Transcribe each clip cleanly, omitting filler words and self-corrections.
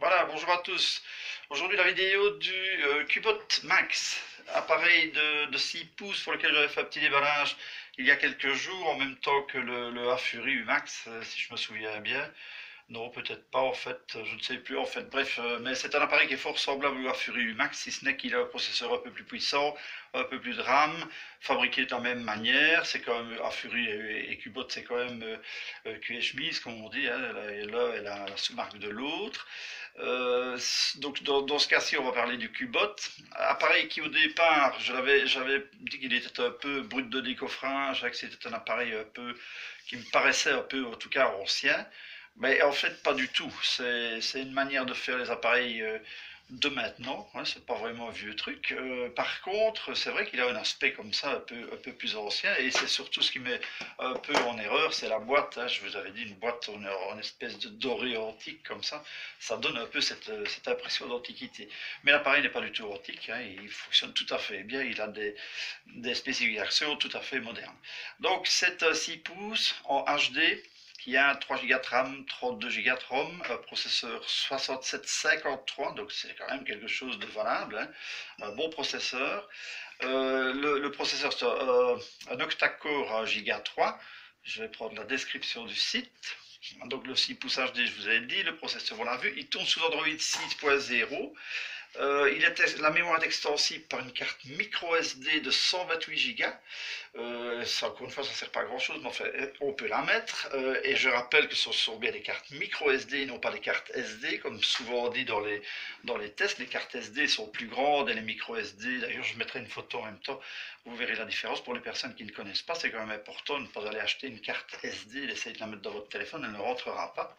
Voilà, bonjour à tous. Aujourd'hui, la vidéo du Cubot Max, appareil de 6 pouces pour lequel j'avais fait un petit déballage il y a quelques jours, en même temps que le A-Fury Max, si je me souviens bien. Non, peut-être pas en fait, je ne sais plus en fait. Bref, mais c'est un appareil qui est fort semblable au Fury Max, si ce n'est qu'il a un processeur un peu plus puissant, un peu plus de RAM, fabriqué de la même manière. C'est quand même Fury et Cubot, c'est quand même QH comme on dit, hein, l'un est la sous-marque de l'autre. Donc dans ce cas-ci, on va parler du Cubot, appareil qui au départ, j'avais dit qu'il était un peu brut de décoffrage, que c'était un appareil un peu qui me paraissait un peu, en tout cas, ancien. Mais en fait, pas du tout. C'est une manière de faire les appareils de maintenant. Hein, c'est pas vraiment un vieux truc. Par contre, c'est vrai qu'il a un aspect comme ça, un peu plus ancien. Et c'est surtout ce qui met un peu en erreur, c'est la boîte. Hein. Je vous avais dit une boîte en espèce de doré antique comme ça. Ça donne un peu cette impression d'antiquité. Mais l'appareil n'est pas du tout antique. Hein, il fonctionne tout à fait bien. Il a des spécifications tout à fait modernes. Donc, c'est un 6 pouces en HD qui a 3 Go de RAM, 32 Go de ROM, un processeur 6753, donc c'est quand même quelque chose de valable, hein, un bon processeur. Le processeur, c'est un octa-core à Giga 3. Je vais prendre la description du site. Donc le 6 pouces HD, je vous ai dit, le processeur, on l'a vu, il tourne sous Android 6.0. La mémoire est extensible par une carte micro SD de 128 Go. Ça, encore une fois, ça ne sert pas à grand chose, mais enfin, on peut la mettre. Et je rappelle que ce sont bien des cartes micro SD, non pas des cartes SD, comme souvent dit dans les tests. Les cartes SD sont plus grandes et les micro SD, d'ailleurs, je mettrai une photo en même temps, vous verrez la différence. Pour les personnes qui ne connaissent pas, c'est quand même important de ne pas aller acheter une carte SD, d'essayer de la mettre dans votre téléphone, elle ne rentrera pas.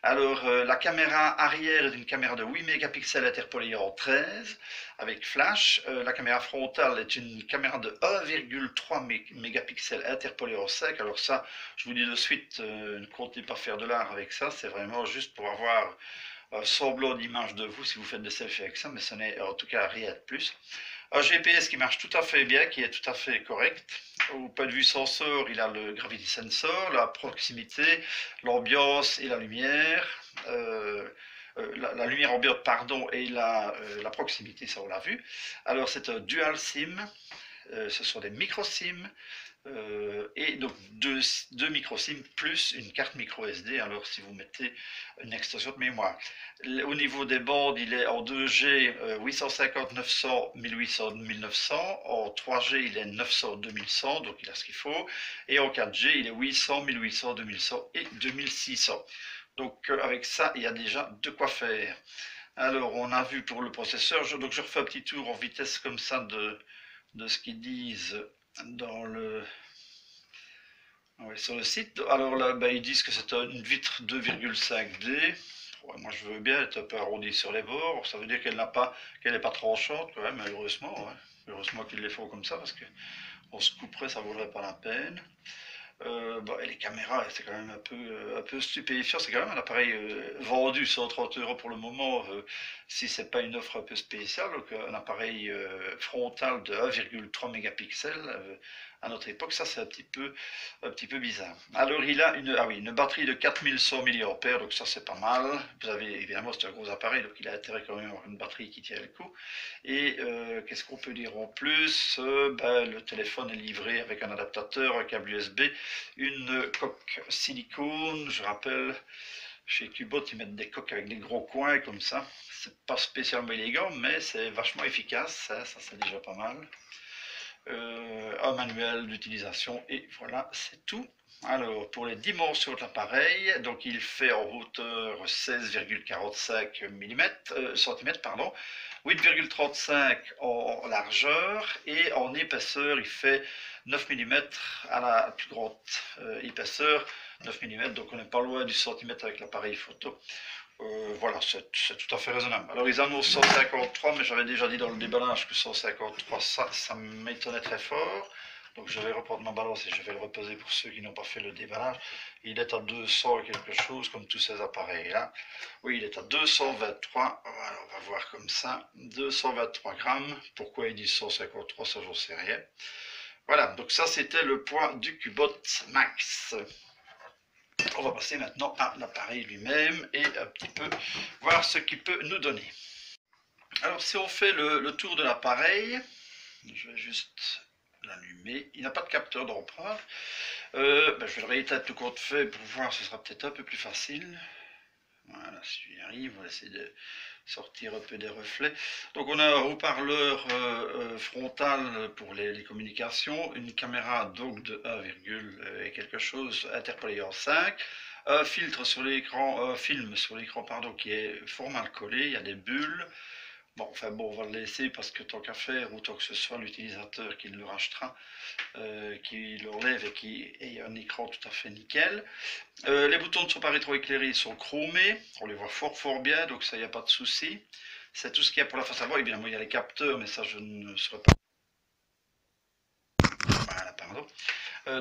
Alors, la caméra arrière est une caméra de 8 mégapixels interpolée en 13 avec flash. La caméra frontale est une caméra de 1,3 mégapixels interpolée en 5. Alors ça, je vous dis de suite, ne comptez pas faire de l'art avec ça. C'est vraiment juste pour avoir un semblant d'image de vous si vous faites des selfies avec ça, mais ce n'est en tout cas rien de plus. Un GPS qui marche tout à fait bien, qui est tout à fait correct. Au point de vue sensor, il a le Gravity Sensor, la proximité, l'ambiance et la lumière. La lumière ambiante, pardon, et la proximité, ça on l'a vu. Alors c'est un dual SIM, ce sont des micro SIM, et donc deux micro SIM plus une carte micro SD, alors si vous mettez une extension de mémoire. Au niveau des bandes, il est en 2G 850, 900, 1800, 1900, en 3G il est 900, 2100, donc il a ce qu'il faut, et en 4G il est 800, 1800, 2100 et 2600. Donc avec ça, il y a déjà de quoi faire. Alors on a vu pour le processeur, donc je refais un petit tour en vitesse comme ça de ce qu'ils disent dans sur le site. Alors là, ben, ils disent que c'est une vitre 2,5D. Ouais, moi, je veux bien être un peu arrondi sur les bords. Ça veut dire qu'elle n'est pas tranchante, quand même, malheureusement. Ouais. Heureusement qu'ils les font comme ça, parce qu'on se couperait, ça ne vaudrait pas la peine. Bon, et les caméras, c'est quand même un peu stupéfiant. C'est quand même un appareil vendu 130 euros pour le moment, si c'est pas une offre un peu spéciale. Donc, un appareil frontal de 1,3 mégapixels à notre époque, ça c'est un petit peu bizarre. Alors, il a une batterie de 4100 mAh, donc ça c'est pas mal. Vous avez évidemment, c'est un gros appareil, donc il a intérêt quand même à avoir une batterie qui tient le coup. Et qu'est-ce qu'on peut dire en plus? Ben, le téléphone est livré avec un adaptateur, un câble USB, une coque silicone. Je rappelle, chez Cubot, ils mettent des coques avec des gros coins comme ça. C'est pas spécialement élégant, mais c'est vachement efficace. Ça c'est déjà pas mal. Un manuel d'utilisation et voilà, c'est tout. Alors, pour les dimensions de l'appareil, donc il fait en hauteur 16,45 cm, pardon, 8,35 en largeur et en épaisseur, il fait 9 mm à la plus grande épaisseur, 9 mm, donc on n'est pas loin du centimètre avec l'appareil photo. Voilà, c'est tout à fait raisonnable. Alors ils annoncent 153, mais j'avais déjà dit dans le déballage que 153, ça m'étonnait très fort. Donc je vais reprendre ma balance et je vais le reposer pour ceux qui n'ont pas fait le déballage. Il est à 200 et quelque chose, comme tous ces appareils-là. Oui, il est à 223, voilà, on va voir comme ça, 223 grammes. Pourquoi ils disent 153, ça j'en sais rien. Voilà, donc ça c'était le point du Cubot Max. On va passer maintenant à l'appareil lui-même et un petit peu voir ce qu'il peut nous donner. Alors si on fait le tour de l'appareil, je vais juste l'allumer, il n'a pas de capteur d'empreinte. Je vais le rééteindre tout compte fait pour voir, ce sera peut-être un peu plus facile. Voilà, si j'y arrive, on va essayer de sortir un peu des reflets. Donc on a un haut-parleur frontal pour les communications, une caméra donc de 1, et quelque chose interpolé en 5, un filtre sur l'écran, un film sur l'écran pardon, qui est fort mal collé, il y a des bulles. Bon, enfin bon, on va le laisser parce que tant qu'à faire, ou tant que ce soit l'utilisateur qui le rachètera, qui l'enlève et qui ait un écran tout à fait nickel. Les boutons ne sont pas rétroéclairés, ils sont chromés, on les voit fort bien, donc ça, il n'y a pas de souci. C'est tout ce qu'il y a pour la face avant. Évidemment, il y a les capteurs, mais ça, je ne saurais pas. Voilà, pardon.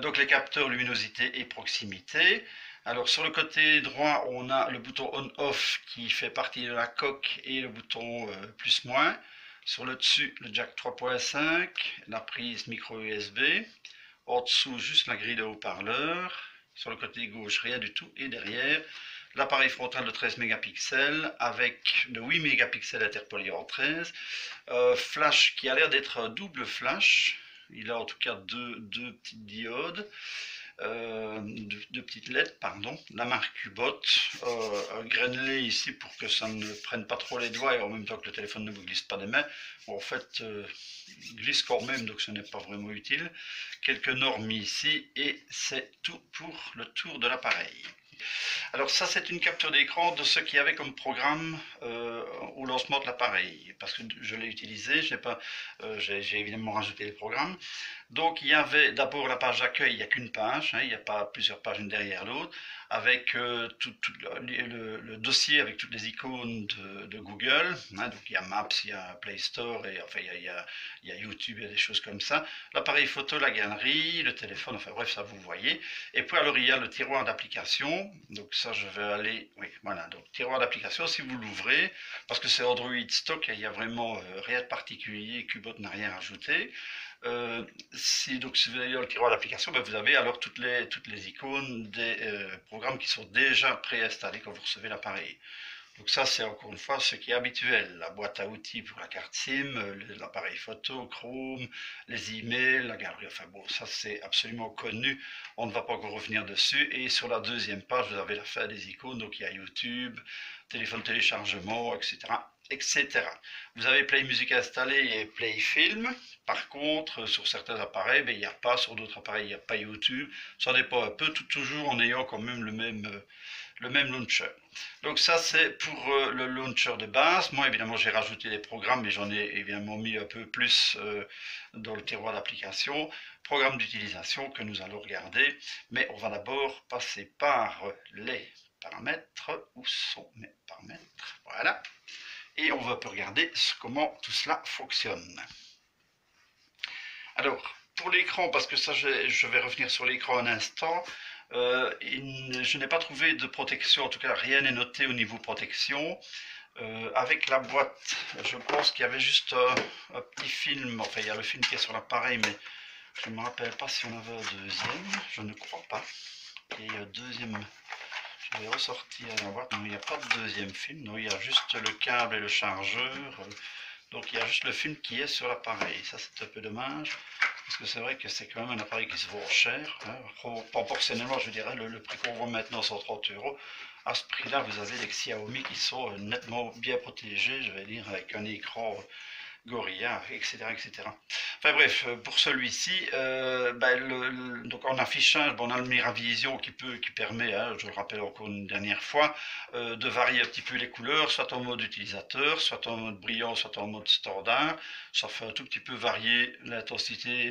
Donc les capteurs luminosité et proximité. Alors sur le côté droit, on a le bouton on-off qui fait partie de la coque et le bouton plus-moins. Sur le dessus, le jack 3.5, la prise micro USB. En dessous, juste la grille de haut-parleur. Sur le côté gauche, rien du tout. Et derrière, l'appareil frontal de 13 mégapixels avec de 8 mégapixels interpolé en 13. Flash qui a l'air d'être un double flash. Il a en tout cas deux petites diodes. Deux petites LED, pardon, la marque Cubot, un granulet ici pour que ça ne prenne pas trop les doigts et en même temps que le téléphone ne vous glisse pas des mains. Bon, en fait, il glisse quand même, donc ce n'est pas vraiment utile. Quelques normes ici et c'est tout pour le tour de l'appareil. Alors ça c'est une capture d'écran de ce qu'il y avait comme programme au lancement de l'appareil, parce que je l'ai utilisé, j'ai évidemment rajouté les programmes. Donc il y avait d'abord la page d'accueil, il n'y a qu'une page, hein, il n'y a pas plusieurs pages une derrière l'autre, avec tout le dossier avec toutes les icônes de Google, hein, donc il y a Maps, il y a Play Store, et enfin il y a YouTube, il y a des choses comme ça. L'appareil photo, la galerie, le téléphone, enfin bref, ça vous voyez. Et puis alors il y a le tiroir d'application, donc ça je vais aller, oui voilà, donc tiroir d'application, si vous l'ouvrez, parce que c'est Android stock, il n'y a vraiment rien de particulier, Cubot n'a rien ajouté. Donc si vous allez dans le tiroir d'application, ben, vous avez alors toutes les icônes des programmes qui sont déjà préinstallés quand vous recevez l'appareil. Donc ça c'est encore une fois ce qui est habituel, la boîte à outils pour la carte SIM, l'appareil photo, Chrome, les emails, la galerie, enfin bon ça c'est absolument connu, on ne va pas encore revenir dessus. Et sur la deuxième page vous avez la fin des icônes, donc il y a YouTube, téléphone téléchargement, etc. etc. Vous avez Play Music installé et Play Film. Par contre, sur certains appareils, ben, il n'y a pas, sur d'autres appareils, il n'y a pas YouTube. Ça dépend un peu, toujours en ayant quand même le même launcher. Donc ça c'est pour le launcher de base. Moi évidemment j'ai rajouté des programmes, mais j'en ai évidemment mis un peu plus dans le tiroir d'application. Programme d'utilisation que nous allons regarder, mais on va d'abord passer par les paramètres. Où sont mes paramètres? Voilà. Et on va un peu regarder comment tout cela fonctionne. Alors, pour l'écran, parce que ça je vais revenir sur l'écran un instant, je n'ai pas trouvé de protection, en tout cas rien n'est noté au niveau protection. Avec la boîte, je pense qu'il y avait juste un petit film, enfin il y a le film qui est sur l'appareil, mais je ne me rappelle pas si on avait un deuxième, je ne crois pas. Il y a un deuxième, je vais ressortir la boîte, non il n'y a pas de deuxième film, non il y a juste le câble et le chargeur. Donc il y a juste le film qui est sur l'appareil, ça c'est un peu dommage, parce que c'est vrai que c'est quand même un appareil qui se vend cher, hein. Proportionnellement je dirais, le prix qu'on vend maintenant 130 €, à ce prix-là vous avez les Xiaomi qui sont nettement bien protégés, je vais dire, avec un écran Gorilla, etc., etc. Enfin bref, pour celui-ci, donc en affichage, on a le Miravision qui permet, hein, je le rappelle encore une dernière fois, de varier un petit peu les couleurs, soit en mode utilisateur, soit en mode brillant, soit en mode standard. Ça fait un tout petit peu varier l'intensité,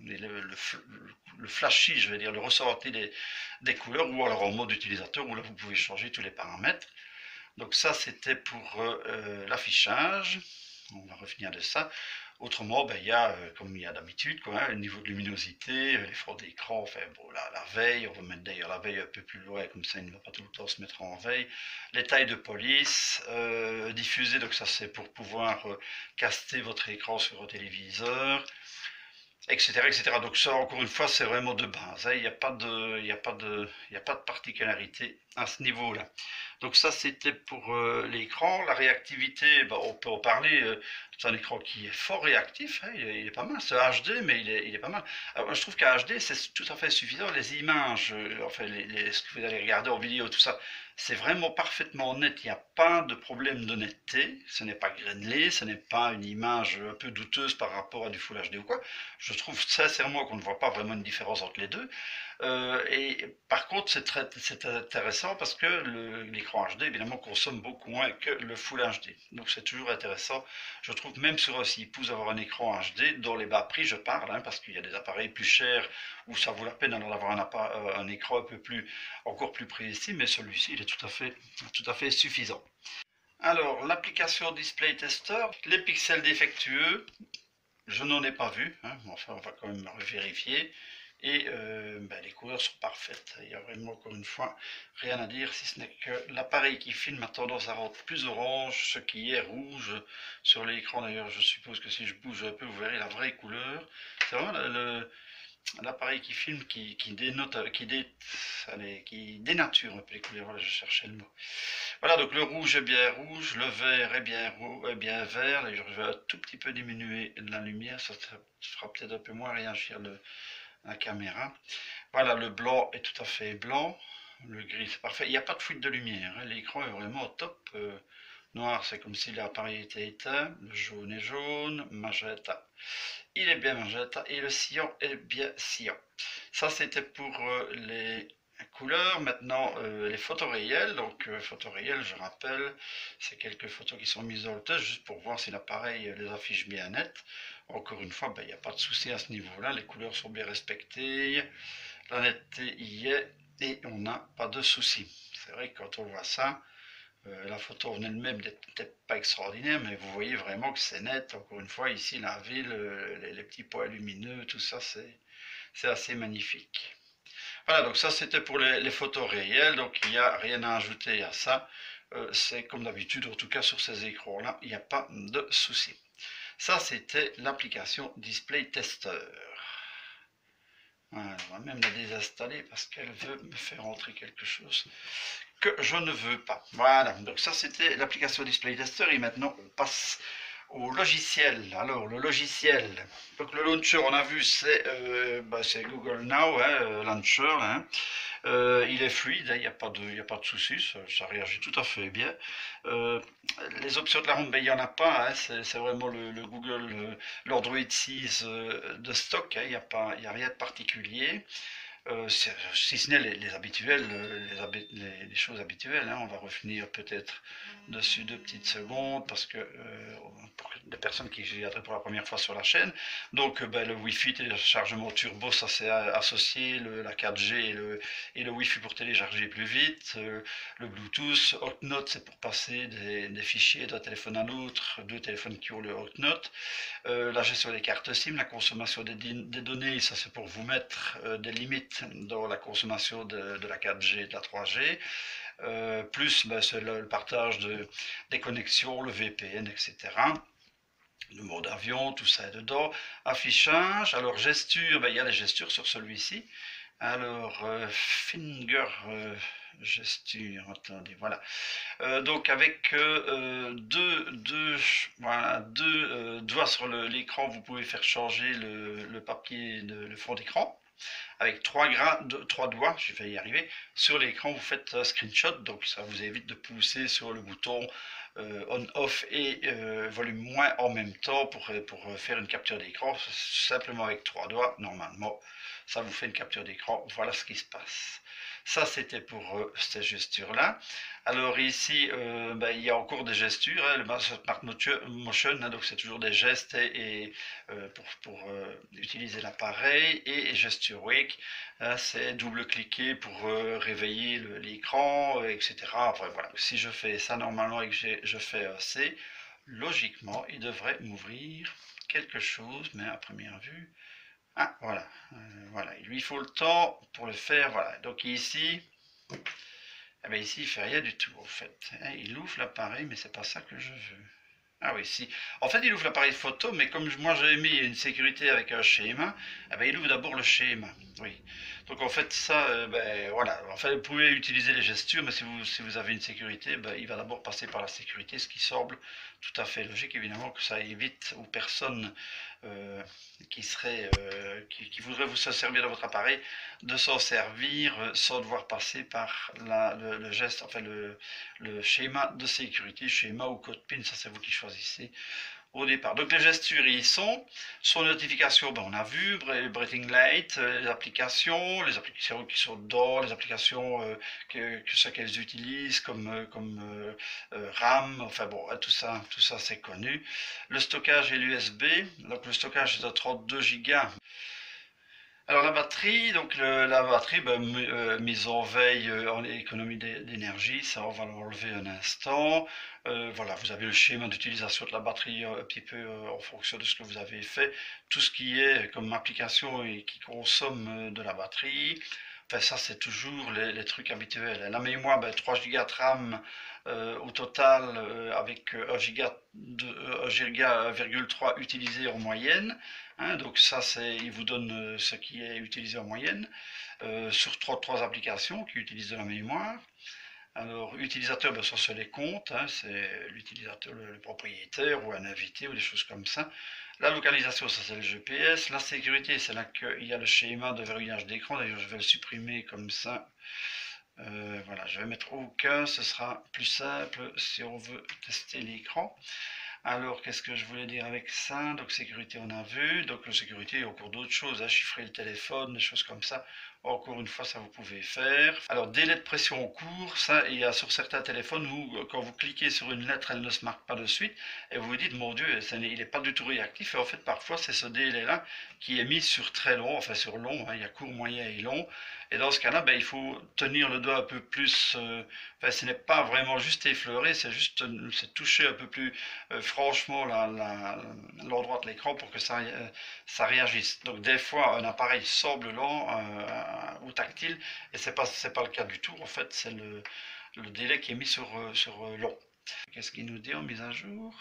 le flashy, je vais dire, le ressenti des couleurs, ou alors en mode utilisateur, où là vous pouvez changer tous les paramètres. Donc ça c'était pour l'affichage. On va revenir de ça. Autrement, ben, il y a, comme il y a d'habitude, le niveau de luminosité, les fonds d'écran, enfin bon, la veille, on va mettre d'ailleurs la veille un peu plus loin, comme ça il ne va pas tout le temps se mettre en veille. Les tailles de police, diffuser, donc ça c'est pour pouvoir caster votre écran sur votre téléviseur. etc., etc. Donc ça, encore une fois, c'est vraiment de base, hein. Il n'y a pas de, il y a pas de, il y a pas de particularité à ce niveau-là. Donc ça, c'était pour l'écran. La réactivité, bah, on peut en parler. C'est un écran qui est fort réactif, hein. Il est pas mal. C'est HD, mais il est pas mal. Alors, moi, je trouve qu'à HD, c'est tout à fait suffisant. Les images, enfin, ce que vous allez regarder en vidéo, tout ça, c'est vraiment parfaitement net. Il n'y a pas de problème de netteté. Ce n'est pas grainelé, ce n'est pas une image un peu douteuse par rapport à du Full HD ou quoi. Je trouve sincèrement qu'on ne voit pas vraiment une différence entre les deux. Et par contre, c'est intéressant parce que l'écran HD, évidemment, consomme beaucoup moins que le Full HD. Donc c'est toujours intéressant. Je trouve même sur un 6 pouces avoir un écran HD, dans les bas prix, je parle, hein, parce qu'il y a des appareils plus chers où ça vaut la peine alors d'avoir un écran un peu plus, encore plus précis, mais celui-ci, il est tout à fait suffisant. Alors, l'application Display Tester, les pixels défectueux, je n'en ai pas vu, hein, mais enfin on va quand même vérifier. Et ben, les couleurs sont parfaites. Il y a vraiment, encore une fois, rien à dire, si ce n'est que l'appareil qui filme a tendance à rendre plus orange, ce qui est rouge sur l'écran. D'ailleurs, je suppose que si je bouge un peu, vous verrez la vraie couleur. C'est vraiment l'appareil qui filme qui dénote, allez, qui dénature un peu les couleurs. Voilà, je cherchais le mot. Voilà, donc le rouge est bien rouge, le vert est bien vert. Et je vais un tout petit peu diminuer la lumière, ça fera peut-être un peu moins réagir la caméra. Voilà, le blanc est tout à fait blanc, le gris c'est parfait. Il n'y a pas de fuite de lumière, hein. L'écran est vraiment au top. Noir, c'est comme si l'appareil était éteint. Le jaune est jaune, magenta, il est bien magenta et le cyan est bien cyan. Ça, c'était pour les couleurs. Maintenant, les photos réelles. Donc, photos réelles, je rappelle, c'est quelques photos qui sont mises dans le test juste pour voir si l'appareil les affiche bien net. Encore une fois, ben, il n'y a pas de souci à ce niveau-là. Les couleurs sont bien respectées. La netteté y est et on n'a pas de souci. C'est vrai que quand on voit ça, la photo en elle-même n'est peut-être pas extraordinaire, mais vous voyez vraiment que c'est net. Encore une fois, ici, la ville, les petits points lumineux, tout ça, c'est assez magnifique. Voilà, donc ça c'était pour les photos réelles, donc il n'y a rien à ajouter à ça. C'est comme d'habitude, en tout cas sur ces écrans-là, il n'y a pas de souci. Ça c'était l'application Display Tester. Voilà, on va même la désinstaller parce qu'elle veut me faire entrer quelque chose que je ne veux pas. Voilà, donc ça c'était l'application Display Tester et maintenant on passe au logiciel. Alors le logiciel, donc le launcher on a vu c'est Google Now, hein, Launcher, hein. Il est fluide, hein, il n'y a pas de souci, ça réagit tout à fait bien. Euh, les options de la ROM, ben, il n'y en a pas, hein, c'est vraiment le Google, l'Android 6 de stock, hein, il n'y a rien de particulier. Si ce n'est les habituels, les choses habituelles, hein. On va revenir peut-être dessus 2 petites secondes parce que pour les personnes qui viendraient pour la première fois sur la chaîne, donc ben, le Wi-Fi téléchargement turbo, ça c'est associé, la 4G et le Wi-Fi pour télécharger plus vite, le Bluetooth, Hotnote c'est pour passer des fichiers d'un téléphone à l'autre, deux téléphones qui ont le Hotnote. La gestion des cartes SIM, la consommation des données, ça c'est pour vous mettre des limites dans la consommation de la 4G et de la 3G. Plus ben, c'est le partage des connexions, le VPN, etc. Le mode avion, tout ça est dedans. Affichage, alors gesture, ben, il y a les gestures sur celui-ci. Alors, finger gesture, attendez, voilà. Donc avec voilà, deux doigts sur l'écran, vous pouvez faire changer le papier, le fond d'écran. Avec trois doigts, je vais y arriver, sur l'écran, vous faites un screenshot, donc ça vous évite de pousser sur le bouton on-off et volume moins en même temps pour faire une capture d'écran. Simplement avec 3 doigts, normalement, ça vous fait une capture d'écran. Voilà ce qui se passe. Ça, c'était pour cette gesture-là. Alors ici, ben, il y a encore des gestures, hein, le Smart Motion, hein, donc c'est toujours des gestes pour utiliser l'appareil. Et gesture Wake, hein, c'est double-cliquer pour réveiller l'écran, etc. Enfin, voilà. Si je fais ça normalement et que je fais C, logiquement, il devrait m'ouvrir quelque chose, mais à première vue, ah, voilà, voilà, il lui faut le temps pour le faire, voilà. Donc ici, eh bien ici il fait rien du tout en fait, hein. Il ouvre l'appareil, mais c'est pas ça que je veux. Ah oui, si. En fait, il ouvre l'appareil photo, mais comme moi j'ai mis une sécurité avec un schéma, eh ben, il ouvre d'abord le schéma. Oui. Donc en fait, ça, ben, voilà. En fait, vous pouvez utiliser les gestures, mais si vous avez une sécurité, ben, il va d'abord passer par la sécurité, ce qui semble tout à fait logique, évidemment, que ça évite aux personnes euh, qui voudraient vous se servir de votre appareil de s'en servir sans devoir passer par le geste, enfin le schéma de sécurité, schéma ou code PIN, ça c'est vous qui choisissez au départ. Donc les gestures ils sont, sur notification, ben, on a vu, Breathing Light, les applications qui sont dedans, les applications ce qu'elles utilisent comme RAM, enfin bon, tout ça c'est connu. Le stockage et l'USB, donc le stockage est de 32 Go. Alors la batterie, la batterie, ben, mise en veille en économie d'énergie, ça on va l'enlever un instant. Voilà, vous avez le schéma d'utilisation de la batterie un petit peu en fonction de ce que vous avez fait. Tout ce qui est comme application et qui consomme de la batterie. Enfin ça c'est toujours les trucs habituels. La mémoire, ben, 3 Go de RAM au total avec 1,3 Go utilisé en moyenne. Hein, donc ça, il vous donne ce qui est utilisé en moyenne sur trois applications qui utilisent de la mémoire. Alors, utilisateur, ben, ça c'est les comptes, hein, c'est l'utilisateur, le propriétaire ou un invité ou des choses comme ça. La localisation, ça c'est le GPS. La sécurité, c'est là qu'il y a le schéma de verrouillage d'écran. D'ailleurs, je vais le supprimer comme ça. Voilà, je vais mettre aucun, ce sera plus simple si on veut tester l'écran. Alors, qu'est-ce que je voulais dire avec ça? Donc, sécurité, on a vu. Donc, la sécurité, il y a encore d'autres choses, hein, chiffrer le téléphone, des choses comme ça. Encore une fois, ça vous pouvez faire. Alors, délai de pression au cours, ça, il y a sur certains téléphones où, quand vous cliquez sur une lettre, elle ne se marque pas de suite. Et vous vous dites, mon Dieu, il n'est pas du tout réactif. Et en fait, parfois, c'est ce délai-là qui est mis sur très long, enfin sur long, hein, il y a court, moyen et long. Et dans ce cas-là, ben, il faut tenir le doigt un peu plus. Enfin, ce n'est pas vraiment juste effleurer, c'est juste c'est toucher un peu plus franchement l'endroit de l'écran pour que ça réagisse. Donc des fois un appareil semble lent ou tactile et c'est pas le cas du tout. En fait c'est le délai qui est mis sur long. Qu'est-ce qu'il nous dit en mise à jour?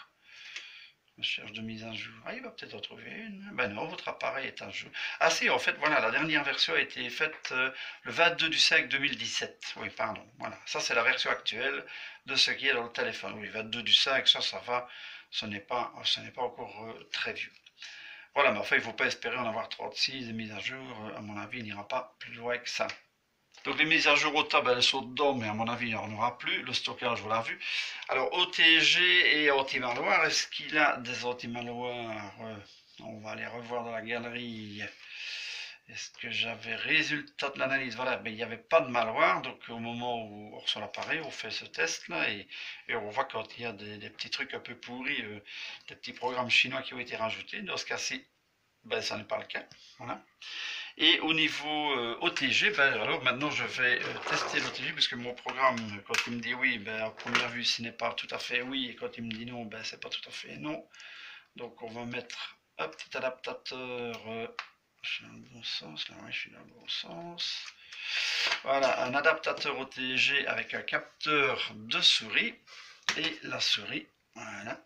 Recherche de mise à jour. Ah, il va peut-être en trouver une. Ben non, votre appareil est à jour. Ah si, en fait, voilà, la dernière version a été faite le 22 du 5 2017. Oui, pardon. Voilà, ça c'est la version actuelle de ce qui est dans le téléphone. Oui, 22 du 5, ça va. Ce n'est pas encore très vieux. Voilà, mais enfin, il ne faut pas espérer en avoir 36 de mise à jour. À mon avis, il n'ira pas plus loin que ça. Donc les mises à jour au tab, elles sont dedans, mais à mon avis, il n'y en aura plus. Le stockage, on l'a vu. Alors OTG et anti-malware, est-ce qu'il a des anti-malware? On va aller revoir dans la galerie. Est-ce que j'avais résultat de l'analyse? Voilà, mais il n'y avait pas de malware, donc au moment où on reçoit l'appareil, on fait ce test-là et on voit quand il y a des petits trucs un peu pourris, des petits programmes chinois qui ont été rajoutés. Dans ce cas-ci, ben, ça n'est pas le cas. Voilà. Et au niveau OTG, ben, alors maintenant je vais tester l'OTG puisque mon programme, quand il me dit oui, ben, à première vue ce n'est pas tout à fait oui, et quand il me dit non, ben, c'est pas tout à fait non. Donc on va mettre un petit adaptateur, je suis dans le bon sens, là oui, je suis dans le bon sens. Voilà, un adaptateur OTG avec un capteur de souris et la souris, voilà.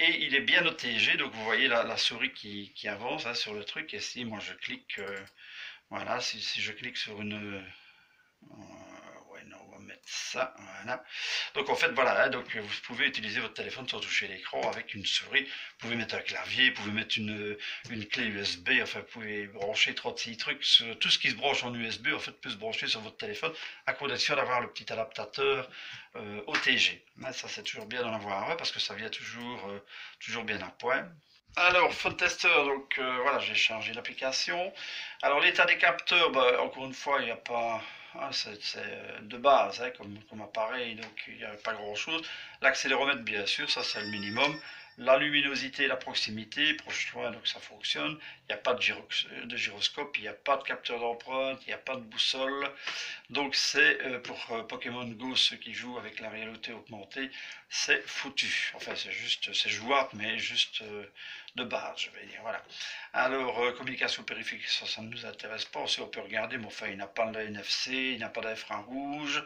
Et il est bien OTG, donc vous voyez la souris qui avance hein, sur le truc. Et si moi je clique, voilà, si je clique sur une... ouais, non, on va mettre ça, voilà. Donc en fait, voilà, hein, donc vous pouvez utiliser votre téléphone sans toucher l'écran avec une souris. Vous pouvez mettre un clavier, vous pouvez mettre une clé USB, enfin vous pouvez brancher 36 trucs. Tout ce qui se branche en USB, en fait, peut se brancher sur votre téléphone, à condition d'avoir le petit adaptateur OTG. Hein, ça, c'est toujours bien d'en avoir un parce que ça vient toujours bien à point. Alors, Phone Tester, donc voilà, j'ai chargé l'application. Alors, l'état des capteurs, bah, encore une fois, il n'y a pas. Ah, c'est de base hein, comme appareil, donc il n'y a pas grand-chose. L'accéléromètre, bien sûr, ça c'est le minimum. La luminosité, la proximité, proche loin, donc ça fonctionne. Il n'y a pas de gyroscope, il n'y a pas de capteur d'empreinte, il n'y a pas de boussole. Donc c'est pour Pokémon Go, ceux qui jouent avec la réalité augmentée, c'est foutu. Enfin, c'est jouable, mais juste de base, je vais dire. Voilà. Alors, communication périphérique, ça ne nous intéresse pas. Aussi, on peut regarder, mais enfin, il n'a pas de NFC, il n'a pas d'infrarouge.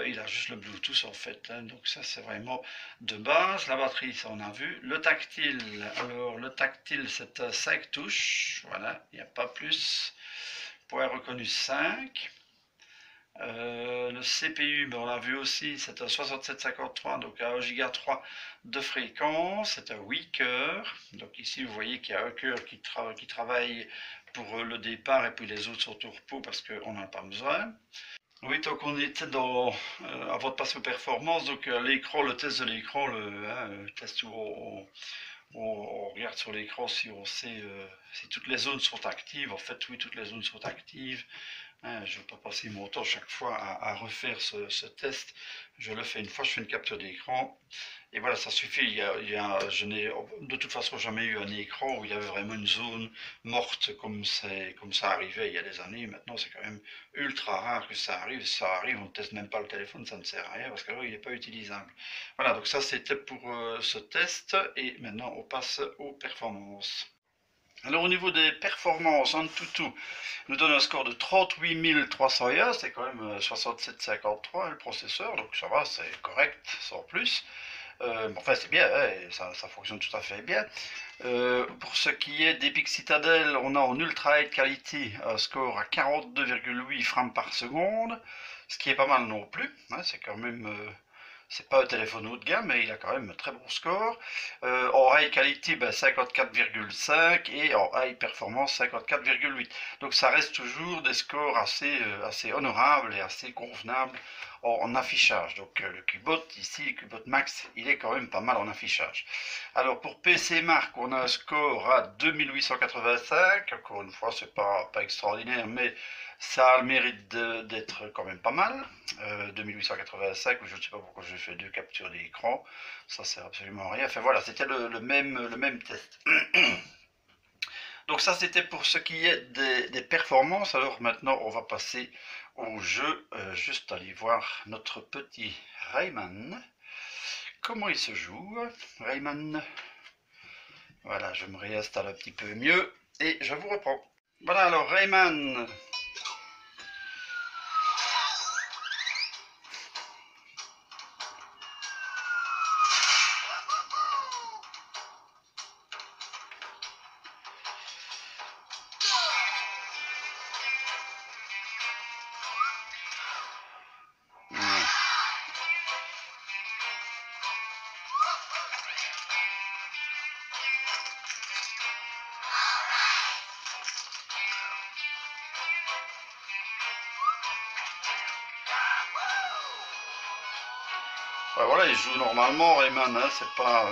il a juste le Bluetooth en fait, hein, donc ça c'est vraiment de base. La batterie, ça on a vu. Le tactile, alors le tactile c'est 5 touches, voilà, il n'y a pas plus. Point reconnu 5. Le CPU, ben on l'a vu aussi, c'est un 6753, donc à 1 Go 3 de fréquence, c'est un 8 cœurs. Donc ici vous voyez qu'il y a un cœur qui travaille pour le départ et puis les autres sont au repos parce qu'on n'en a pas besoin. Oui, donc on était avant de passer aux performances, donc l'écran, le test de l'écran, le test où on regarde sur l'écran si on sait si toutes les zones sont actives. En fait, oui, toutes les zones sont actives. Hein, je ne vais pas passer mon temps chaque fois à refaire ce test. Je le fais une fois, je fais une capture d'écran. Et voilà, ça suffit. Je n'ai de toute façon jamais eu un écran où il y avait vraiment une zone morte comme ça arrivait il y a des années. Maintenant, c'est quand même ultra rare que ça arrive. Si ça arrive, on ne teste même pas le téléphone, ça ne sert à rien parce qu'il n'est pas utilisable. Voilà, donc ça c'était pour ce test. Et maintenant, on passe aux performances. Alors au niveau des performances, AnTuTu nous donne un score de 38 300 Hz, c'est quand même 6753 le processeur, donc ça va, c'est correct, sans plus. Enfin c'est bien, hein, ça fonctionne tout à fait bien. Pour ce qui est d'Epic Citadel, on a en Ultra High Quality un score à 42,8 frames par seconde, ce qui est pas mal non plus, hein, c'est quand même... c'est pas un téléphone haut de gamme, mais il a quand même un très bon score. En high quality, ben 54,5 et en high performance 54,8. Donc ça reste toujours des scores assez honorables et assez convenables en affichage. Donc le Cubot ici, le Cubot Max, il est quand même pas mal en affichage. Alors pour PC Mark, on a un score à 2885. Encore une fois, c'est pas extraordinaire, mais ça a le mérite d'être quand même pas mal. 2885, je ne sais pas pourquoi j'ai fait deux captures d'écran, ça sert absolument à rien. Enfin voilà, c'était le même test. Donc ça c'était pour ce qui est des performances. Alors maintenant on va passer au jeu, juste aller voir notre petit Rayman. Comment il se joue, Rayman? Voilà, je me réinstalle un petit peu mieux et je vous reprends. Voilà, alors Rayman. Voilà, il joue normalement Rayman, hein, c'est pas...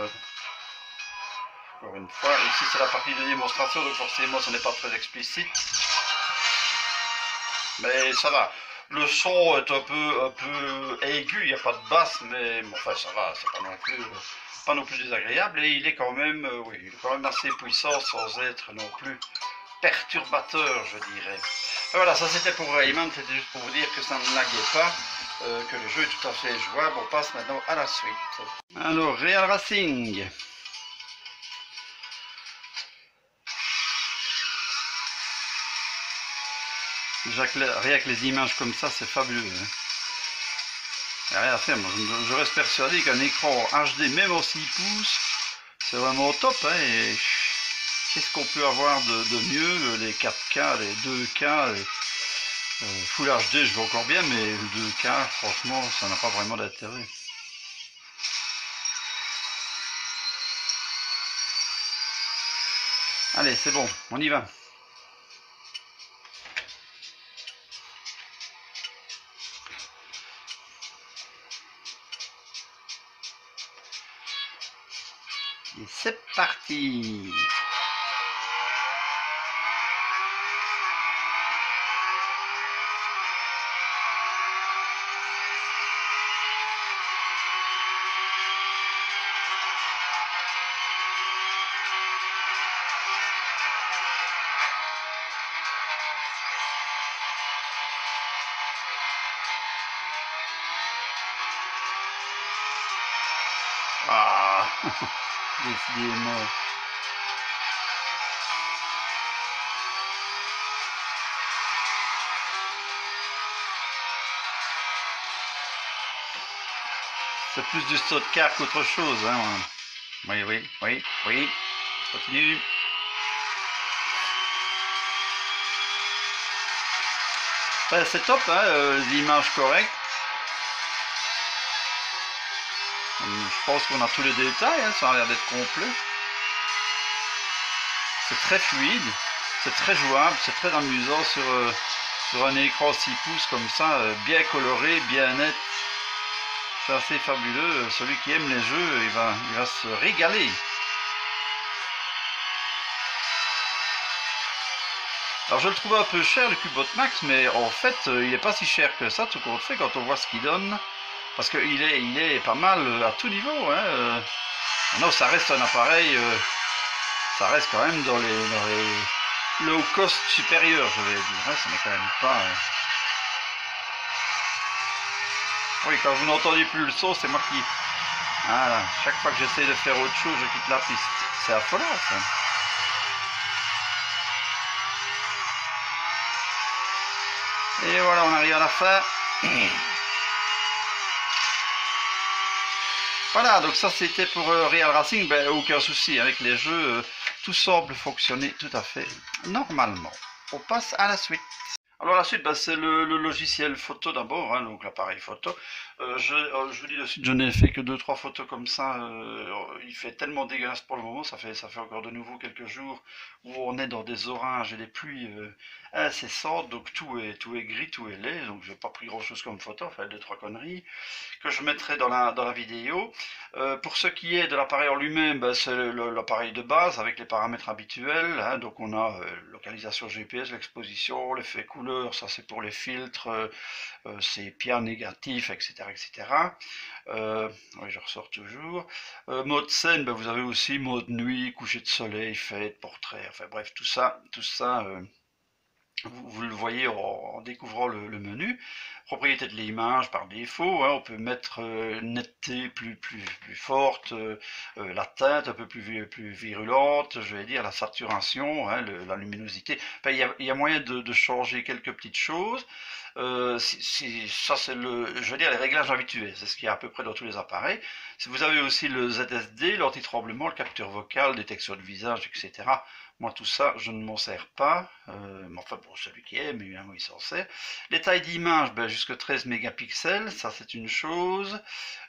encore une fois, ici c'est la partie de démonstration, donc forcément ce n'est pas très explicite. Mais ça va. Le son est un peu aigu, il n'y a pas de basse, mais bon, enfin ça va, c'est pas non plus désagréable. Et il est quand même, oui, il est quand même assez puissant sans être non plus perturbateur, je dirais. Et voilà, ça c'était pour Rayman, c'était juste pour vous dire que ça ne laguait pas, que le jeu est tout à fait jouable. On passe maintenant à la suite. Alors, Real Racing. Déjà rien que les images comme ça, c'est fabuleux. Hein. Il n'y a rien à faire, moi je reste persuadé qu'un écran HD, même en 6 pouces, c'est vraiment top. Hein, et qu'est-ce qu'on peut avoir de mieux? Les 4K, les 2K, les, Full HD, je veux encore bien, mais le 2K, franchement, ça n'a pas vraiment d'intérêt. Allez, c'est bon, on y va. Et c'est parti. Ah, décidément. C'est plus du saut de car qu'autre chose. Hein. Oui, oui, oui, oui. Continue. Ben, c'est top, hein, les images correctes. Je pense qu'on a tous les détails, hein, ça a l'air d'être complet. C'est très fluide, c'est très jouable, c'est très amusant sur un écran 6 pouces comme ça, bien coloré, bien net. C'est assez fabuleux. Celui qui aime les jeux, il va se régaler. Alors je le trouve un peu cher le Cubot Max, mais en fait il n'est pas si cher que ça, tout compte fait, quand on voit ce qu'il donne. Parce qu'il est pas mal à tout niveau. Hein. Non, ça reste un appareil, ça reste quand même dans les low cost supérieurs, je vais dire. Hein. Ça n'est quand même pas... Oui, quand vous n'entendez plus le son, c'est moi qui... Voilà, chaque fois que j'essaie de faire autre chose, je quitte la piste. C'est affolant, ça. Et voilà, on arrive à la fin. Voilà, donc ça c'était pour Real Racing. Ben, aucun souci avec les jeux, tout semble fonctionner tout à fait normalement. On passe à la suite. Alors la suite, ben, c'est le logiciel photo d'abord, hein, donc l'appareil photo. Je vous dis de suite, je n'ai fait que 2-3 photos comme ça. Il fait tellement dégueulasse pour le moment, ça fait encore de nouveau quelques jours où on est dans des orages et des pluies incessantes, donc tout est gris, tout est laid, donc j'ai pas pris grand chose comme photo, enfin 2-3 conneries que je mettrai dans la vidéo. Pour ce qui est de l'appareil en lui-même, ben, c'est l'appareil de base avec les paramètres habituels, hein, donc on a localisation GPS, l'exposition, l'effet couleur, ça c'est pour les filtres, sépia, négatif, etc. etc. Oui, je ressors toujours. Mode scène, ben, vous avez aussi mode nuit, coucher de soleil, fête, portrait, enfin bref, tout ça vous le voyez en découvrant le menu. Propriété de l'image par défaut, hein, on peut mettre netteté plus forte, la teinte un peu plus virulente, je vais dire la saturation, hein, la luminosité. Enfin, il y a moyen de changer quelques petites choses. Ça c'est je veux dire les réglages habituels, c'est ce qu'il y a à peu près dans tous les appareils. Si vous avez aussi le ZSD, l'anti-tremblement, le capteur vocal, détection de visage, etc. Moi tout ça je ne m'en sers pas, mais enfin pour celui qui aime évidemment il s'en sert. Les tailles d'image, ben, jusqu'à 13 mégapixels, ça c'est une chose.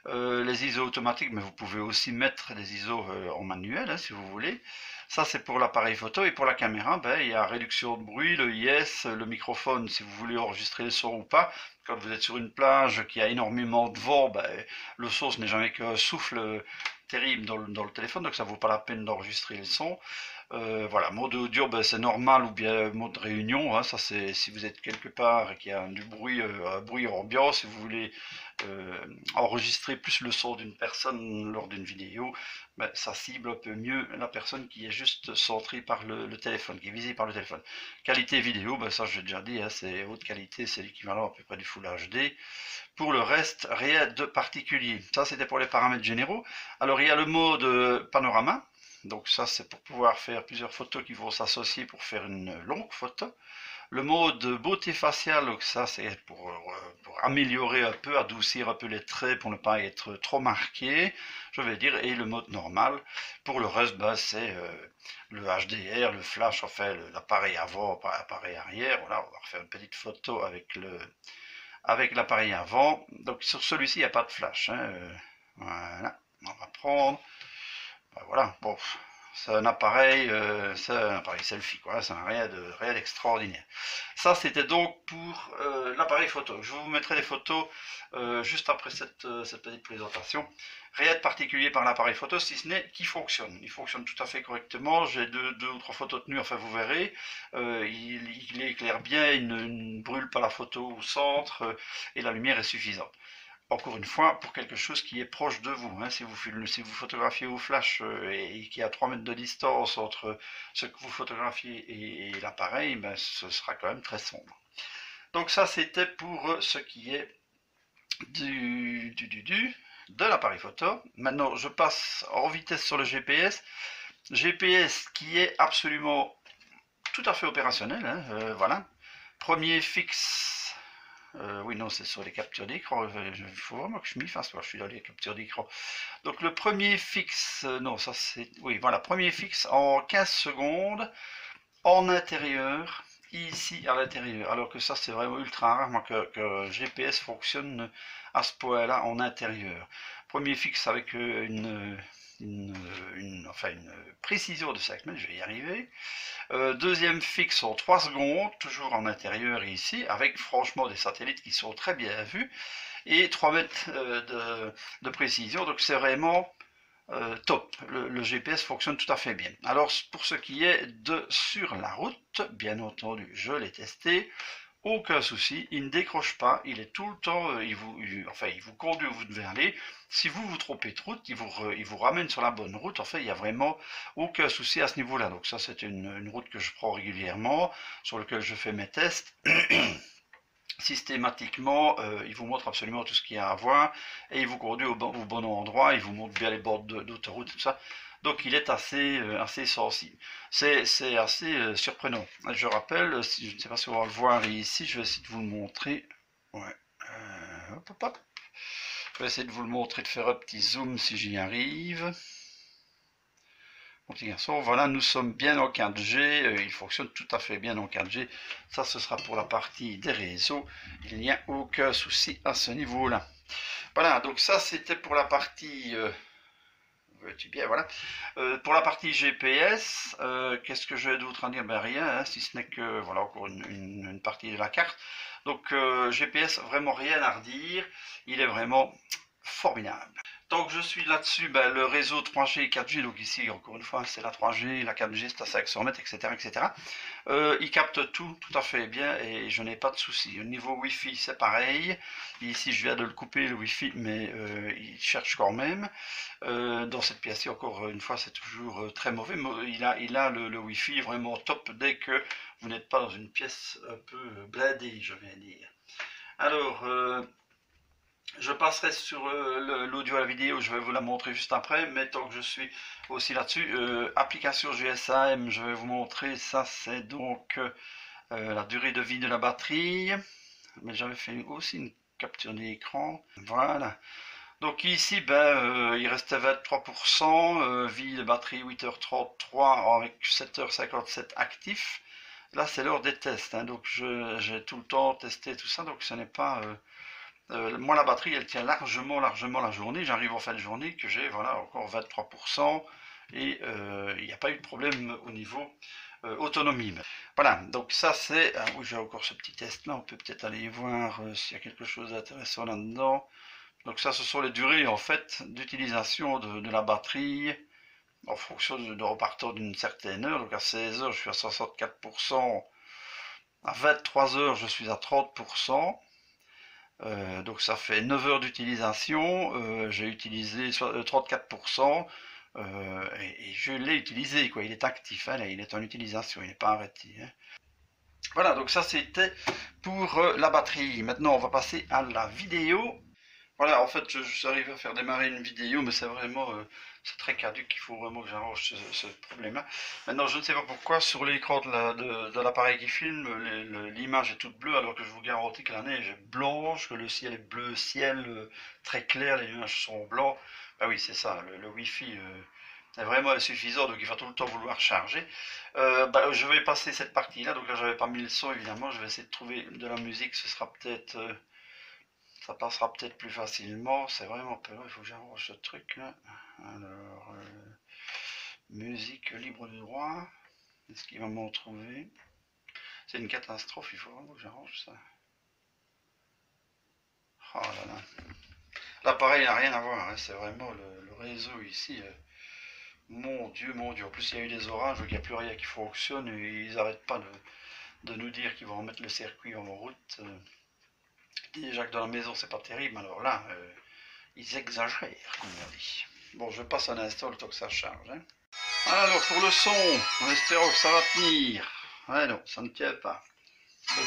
Les ISO automatiques, mais vous pouvez aussi mettre des ISO en manuel hein, si vous voulez. Ça c'est pour l'appareil photo, et pour la caméra, ben, il y a réduction de bruit, le IS, le microphone si vous voulez enregistrer le son ou pas. Quand vous êtes sur une plage qui a énormément de vent, ben, le son ce n'est jamais qu'un souffle terrible dans le téléphone, donc ça vaut pas la peine d'enregistrer le son. Voilà, mode audio, ben, c'est normal, ou bien mode réunion, hein, ça c'est si vous êtes quelque part et qu'il y a du bruit, un bruit ambiant, si vous voulez enregistrer plus le son d'une personne lors d'une vidéo, ben, ça cible un peu mieux la personne qui est juste centrée par le téléphone, qui est visée par le téléphone. Qualité vidéo, ben, ça j'ai déjà dit, hein, c'est haute qualité, c'est l'équivalent à peu près du Full HD. Pour le reste, rien de particulier. Ça c'était pour les paramètres généraux. Alors il y a le mode panorama. Donc ça c'est pour pouvoir faire plusieurs photos qui vont s'associer pour faire une longue photo. Le mode beauté faciale, donc ça c'est pour améliorer un peu, adoucir un peu les traits pour ne pas être trop marqué, je vais dire, et le mode normal. Pour le reste, ben, c'est le HDR, le flash, enfin l'appareil avant, l'appareil arrière. Voilà, on va refaire une petite photo avec l'appareil avant. Donc sur celui-ci, il n'y a pas de flash. Hein, voilà, on va prendre. Ben voilà, bon, c'est un appareil selfie, quoi, ça n'a rien d'extraordinaire. Ça, c'était donc pour l'appareil photo. Je vous mettrai des photos juste après cette petite présentation. Rien de particulier par l'appareil photo, si ce n'est qu'il fonctionne. Il fonctionne tout à fait correctement. J'ai deux ou trois photos tenues, enfin vous verrez. Il éclaire bien, il ne brûle pas la photo au centre, et la lumière est suffisante. Encore une fois, pour quelque chose qui est proche de vous. Hein, si vous photographiez au flash et qu'il y a 3 mètres de distance entre ce que vous photographiez et l'appareil, ben, ce sera quand même très sombre. Donc ça, c'était pour ce qui est de l'appareil photo. Maintenant, je passe en vitesse sur le GPS. GPS qui est absolument tout à fait opérationnel. Hein, voilà. Premier fixe Oui, non, c'est sur les captures d'écran. Il faut vraiment que je m'y fasse. Je suis dans les captures d'écran. Donc le premier fixe, non, ça c'est... Oui, voilà, premier fixe en 15 secondes, en intérieur, ici à l'intérieur. Alors que ça c'est vraiment ultra rare, moi, que GPS fonctionne à ce point-là en intérieur. Premier fixe avec enfin une précision de 5 mètres, je vais y arriver. Deuxième fixe en 3 secondes, toujours en intérieur ici, avec franchement des satellites qui sont très bien vus, et 3 mètres de précision, donc c'est vraiment top. Le GPS fonctionne tout à fait bien. Alors pour ce qui est de sur la route, bien entendu, je l'ai testé. Aucun souci, il ne décroche pas, il est tout le temps, il vous conduit où vous devez aller. Si vous vous trompez de route, il vous ramène sur la bonne route. En fait, il n'y a vraiment aucun souci à ce niveau-là. Donc ça, c'est une route que je prends régulièrement, sur laquelle je fais mes tests. Systématiquement, il vous montre absolument tout ce qu'il y a à voir, et il vous conduit au bon endroit, il vous montre bien les bords d'autoroute, tout ça. Donc il est assez sensible. C'est assez surprenant. Je rappelle, je ne sais pas si on va le voir ici, je vais essayer de vous le montrer. Ouais. Hop, hop, hop. Je vais essayer de vous le montrer, de faire un petit zoom si j'y arrive. Mon petit garçon, voilà, nous sommes bien en 4G, il fonctionne tout à fait bien en 4G. Ça, ce sera pour la partie des réseaux. Il n'y a aucun souci à ce niveau-là. Voilà, donc ça, c'était pour la partie... bien, voilà. Pour la partie GPS, qu'est-ce que j'ai d'autre à dire? Ben rien, hein, si ce n'est que voilà encore une partie de la carte. Donc GPS, vraiment rien à redire. Il est vraiment formidable. Tant que je suis là-dessus, ben, le réseau 3G et 4G, donc ici encore une fois c'est la 3G, la 4G c'est à 500 mètres, etc. etc. Il capte tout à fait bien et je n'ai pas de soucis. Au niveau Wi-Fi c'est pareil. Ici je viens de le couper le Wi-Fi, mais il cherche quand même. Dans cette pièce-ci encore une fois c'est toujours très mauvais. Il a le Wi-Fi vraiment top dès que vous n'êtes pas dans une pièce un peu blindée, je vais dire. Alors je passerai sur l'audio à la vidéo, je vais vous la montrer juste après, mais tant que je suis aussi là-dessus, application GSM, je vais vous montrer, ça c'est donc la durée de vie de la batterie, mais j'avais fait aussi une capture d'écran, voilà. Donc ici, ben, il restait 23%, vie de batterie 8h33 avec 7h57 actif. Là c'est l'heure des tests, hein, donc j'ai tout le temps testé tout ça, donc ce n'est pas... moi, la batterie, elle tient largement la journée. J'arrive en fin de journée que j'ai voilà, encore 23% et il n'y a pas eu de problème au niveau autonomie. Voilà, donc ça c'est... Ah oui, j'ai encore ce petit test là. On peut peut-être aller voir s'il y a quelque chose d'intéressant là-dedans. Donc ça, ce sont les durées en fait d'utilisation de la batterie en fonction de repartant d'une certaine heure. Donc à 16 heures, je suis à 64%. À 23 heures, je suis à 30%. Donc ça fait 9 heures d'utilisation, j'ai utilisé 34%, et je l'ai utilisé, quoi. Il est actif, hein, là, il est en utilisation, il n'est pas arrêté, hein. Voilà, donc ça c'était pour la batterie. Maintenant on va passer à la vidéo. Voilà, en fait j'arrive à faire démarrer une vidéo, mais c'est vraiment c'est très caduc, il faut vraiment que j'arrange ce problème-là. Maintenant je ne sais pas pourquoi sur l'écran de l'appareil qui filme, l'image est toute bleue, alors que je vous garantis que la neige est blanche, que le ciel est bleu ciel, très clair, les nuages sont blancs. Bah oui, c'est ça, le Wi-Fi est vraiment insuffisant, donc il va tout le temps vouloir charger. Bah, je vais passer cette partie-là, donc là j'avais pas mis le son évidemment, je vais essayer de trouver de la musique, ce sera peut-être... ça passera peut-être plus facilement, c'est vraiment peu long, il faut que j'arrange ce truc là. Alors, musique libre de droit, est-ce qu'il va m'en trouver? C'est une catastrophe, il faut vraiment que j'arrange ça. Oh là là. Là pareil, il n'a rien à voir, hein, c'est vraiment le réseau ici. Mon Dieu, mon Dieu. En plus il y a eu des orages, donc il n'y a plus rien qui fonctionne et ils n'arrêtent pas de nous dire qu'ils vont remettre le circuit en route. Déjà que dans la maison c'est pas terrible, alors là, ils exagèrent, comme on dit. Bon, je passe un instant le temps que ça charge. Hein. Alors, pour le son, en espérant que ça va tenir. Ouais, non, ça ne tient pas. Bon.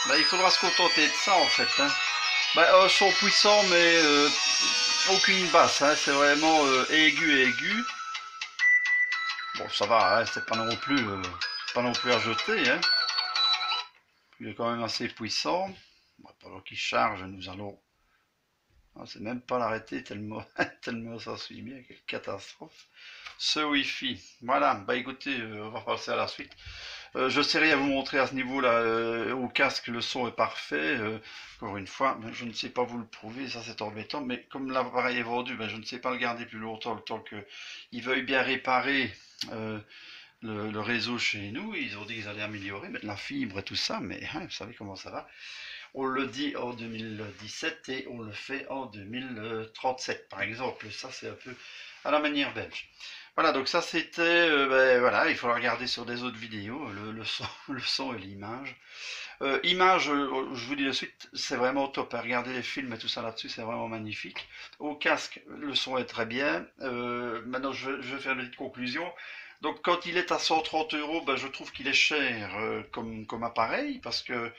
Bah, il faudra se contenter de ça, en fait. Hein. Bah, un son puissant, mais aucune basse. Hein. C'est vraiment aigu et aigu. Bon, ça va, hein. C'est pas non plus à jeter. Hein. Il est quand même assez puissant. Pendant qu'il charge, nous allons... On ne sait même pas l'arrêter tellement, tellement ça suit bien, quelle catastrophe. Ce Wi-Fi. Voilà, bah écoutez, on va passer à la suite. Je ne sais rien vous montrer à ce niveau-là. Au casque, le son est parfait. Encore une fois, je ne sais pas vous le prouver, ça c'est embêtant. Mais comme l'appareil est vendu, je ne sais pas le garder plus longtemps, le temps qu'il veuille bien réparer le réseau chez nous. Ils ont dit qu'ils allaient améliorer, mettre la fibre et tout ça, mais hein, vous savez comment ça va. On le dit en 2017 et on le fait en 2037 par exemple. Ça c'est un peu à la manière belge. Voilà, donc ça c'était, voilà, il faut la regarder sur des autres vidéos, le son, le son et l'image. Image, je vous dis de suite, c'est vraiment top. Regardez les films et tout ça là-dessus, c'est vraiment magnifique. Au casque, le son est très bien. Maintenant, je vais faire une petite conclusion. Donc, quand il est à 130 euros, je trouve qu'il est cher comme appareil, parce que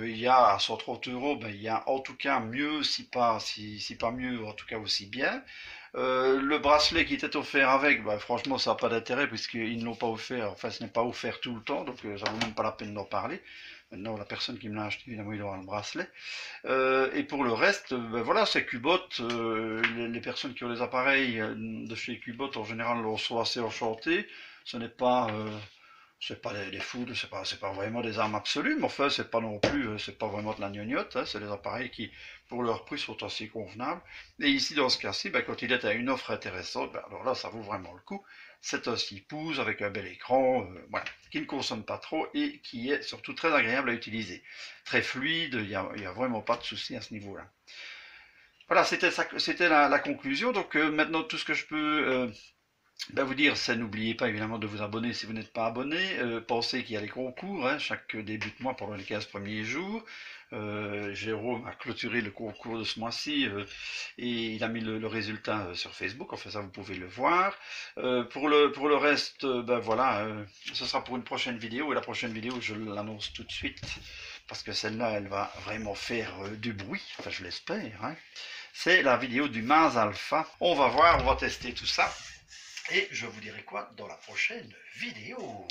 il y a à 130 euros, il y a en tout cas mieux, si pas mieux, en tout cas aussi bien. Le bracelet qui était offert avec, franchement, ça n'a pas d'intérêt puisqu'ils ne l'ont pas offert, enfin, ce n'est pas offert tout le temps, donc ça vaut même pas la peine d'en parler. Maintenant, la personne qui me l'a acheté, évidemment, il aura le bracelet. Et pour le reste, voilà, c'est Cubot. Les personnes qui ont les appareils de chez Cubot, en général, sont assez enchantées. Ce n'est pas... c'est pas des foudres, c'est pas vraiment des armes absolues, mais enfin, c'est pas non plus, c'est pas vraiment de la gnognotte, hein, c'est des appareils qui, pour leur prix, sont assez convenables. Et ici, dans ce cas-ci, quand il est à une offre intéressante, alors là, ça vaut vraiment le coup. C'est un 6 pouces avec un bel écran, voilà, qui ne consomme pas trop et qui est surtout très agréable à utiliser. Très fluide, il y a vraiment pas de souci à ce niveau-là. Voilà, c'était la conclusion. Donc maintenant, tout ce que je peux vous dire, c'est n'oubliez pas évidemment de vous abonner si vous n'êtes pas abonné. Pensez qu'il y a les concours, hein, chaque début de mois pendant les 15 premiers jours. Jérôme a clôturé le concours de ce mois-ci et il a mis le résultat sur Facebook. Enfin, ça, vous pouvez le voir. Pour le reste, voilà, ce sera pour une prochaine vidéo. Et la prochaine vidéo, je l'annonce tout de suite parce que celle-là, elle va vraiment faire du bruit. Enfin, je l'espère. Hein. C'est la vidéo du Maz Alpha. On va voir, on va tester tout ça. Et je vous dirai quoi dans la prochaine vidéo.